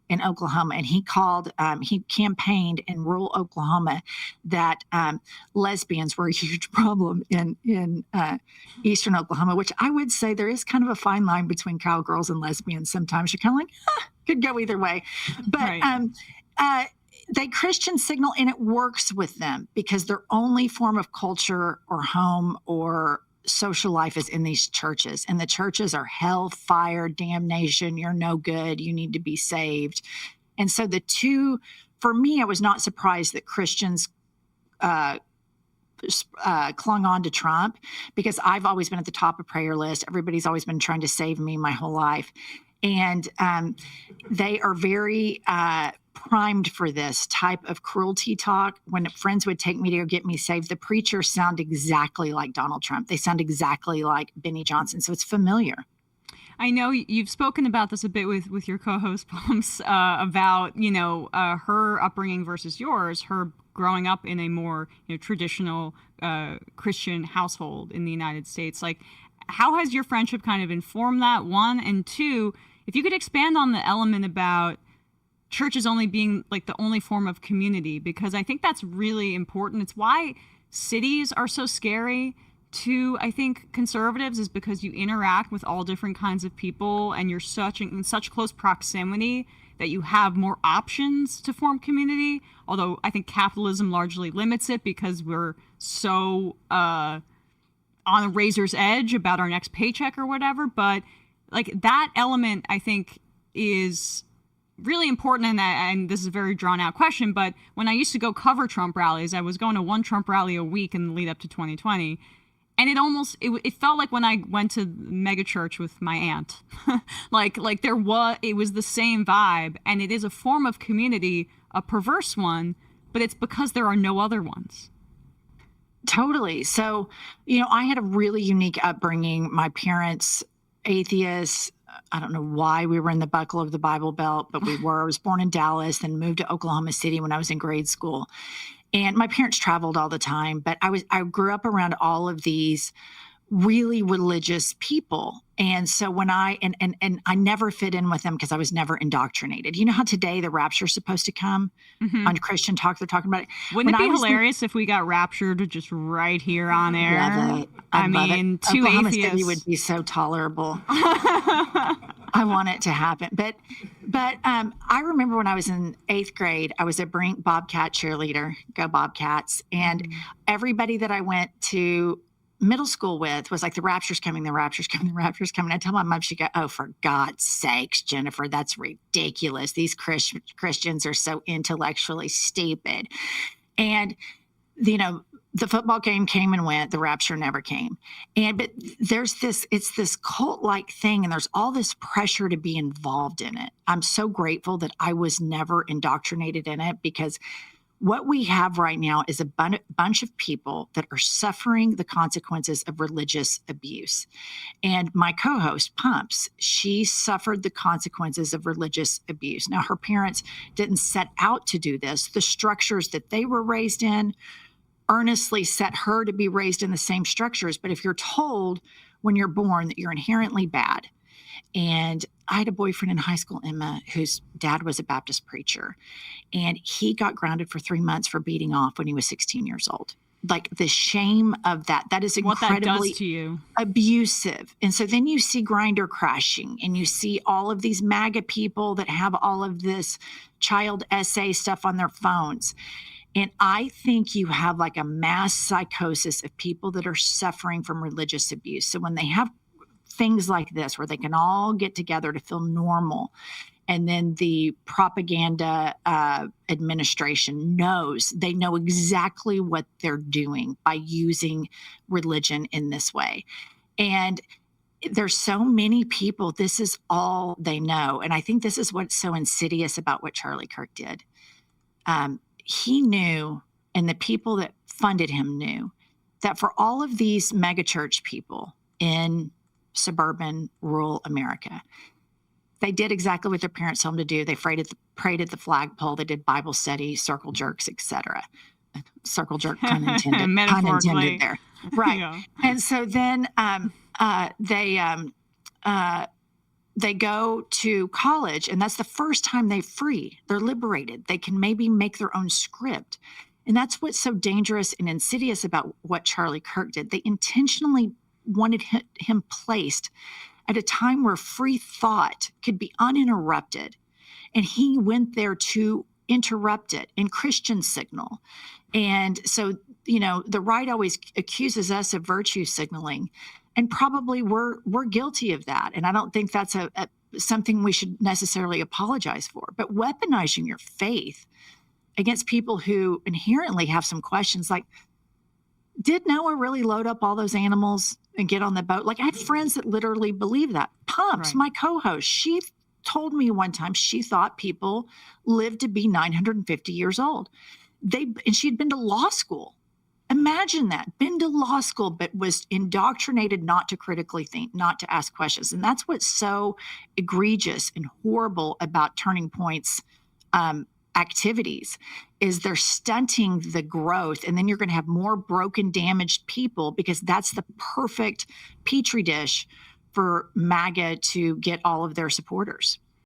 in Oklahoma, and he campaigned in rural Oklahoma that lesbians were a huge problem in eastern Oklahoma, which I would say there is kind of a fine line between cowgirls and lesbians. Sometimes you're kind of like, could go either way. But right. they Christian signal, and it works with them because their only form of culture or home or social life is in these churches, and the churches are hell, fire, damnation. You're no good. You need to be saved. And so for me, I was not surprised that Christians clung on to Trump, because I've always been at the top of prayer list. Everybody's always been trying to save me my whole life. And they are very primed for this type of cruelty talk. When friends would take me to go get me saved, the preachers sound exactly like Donald Trump. They sound exactly like Benny Johnson. So it's familiar. I know you've spoken about this a bit with your co-host Pumps about, her upbringing versus yours, her growing up in a more traditional Christian household in the United States. Like, how has your friendship kind of informed that, one? And two, if you could expand on the element about churches only being like the only form of community, because I think that's really important. It's why cities are so scary to, I think, conservatives, is because you interact with all different kinds of people, and you're in such close proximity that you have more options to form community. Although I think capitalism largely limits it because we're so on a razor's edge about our next paycheck or whatever. But like, that element, I think, is really important. And this is a very drawn out question, but when I used to go cover Trump rallies, I was going to one Trump rally a week in the lead up to 2020. And it felt like when I went to mega church with my aunt, it was the same vibe. And it is a form of community, a perverse one, but it's because there are no other ones. Totally. So, I had a really unique upbringing. My parents, atheists. I don't know why we were in the buckle of the Bible Belt, but we were. I was born in Dallas, then moved to Oklahoma City when I was in grade school. And my parents traveled all the time, but I grew up around all of these really religious people. And so when I never fit in with them because I was never indoctrinated. You know how today the rapture is supposed to come on Christian Talk? They're talking about it. Wouldn't it be hilarious if we got raptured just right here on air? Love it. I mean, two Oklahoma atheists. City would be so tolerable. I want it to happen. But I remember when I was in 8th grade, I was a Brink Bobcat cheerleader. Go Bobcats. And everybody that I went to middle school with was like, the rapture's coming, the rapture's coming, the rapture's coming. I tell my mom, she go, oh, for God's sakes, Jennifer, that's ridiculous. These Christians are so intellectually stupid. And, the football game came and went, the rapture never came. But it's this cult-like thing, and there's all this pressure to be involved in it. I'm so grateful that I was never indoctrinated in it, because what we have right now is a bunch of people that are suffering the consequences of religious abuse. And my co-host, Pumps, she suffered the consequences of religious abuse. Now, her parents didn't set out to do this. The structures that they were raised in earnestly set her to be raised in the same structures. But if you're told when you're born that you're inherently bad, and I had a boyfriend in high school, Emma, whose dad was a Baptist preacher, and he got grounded for 3 months for beating off when he was 16 years old. Like, the shame of that is incredibly what that does to you. Abusive. And so then you see Grindr crashing, and you see all of these MAGA people that have all of this child essay stuff on their phones. And I think you have like a mass psychosis of people that are suffering from religious abuse. So when they have things like this, where they can all get together to feel normal, and then the propaganda administration they know exactly what they're doing by using religion in this way. And there's so many people, this is all they know. And I think this is what's so insidious about what Charlie Kirk did. He knew, and the people that funded him knew, that for all of these megachurch people in suburban, rural America, they did exactly what their parents told them to do. They prayed at the flagpole. They did Bible study, circle jerks, etc. Circle jerk, pun intended. Pun intended there. Right. Yeah. And so then they go to college, and that's the first time they're free. They're liberated. They can maybe make their own script. And that's what's so dangerous and insidious about what Charlie Kirk did. They intentionally wanted him placed at a time where free thought could be uninterrupted. And he went there to interrupt it in Christian signal. And so, the right always accuses us of virtue signaling. And probably we're guilty of that. And I don't think that's something we should necessarily apologize for. But weaponizing your faith against people who inherently have some questions like, did Noah really load up all those animals and get on the boat? Like, I had friends that literally believe that. Pumps, Right. my co-host, she told me one time she thought people lived to be 950 years old. And she'd been to law school. Imagine that, been to law school, but was indoctrinated not to critically think, not to ask questions. And that's what's so egregious and horrible about Turning Point's activities, is they're stunting the growth. And then you're going to have more broken, damaged people, because that's the perfect petri dish for MAGA to get all of their supporters.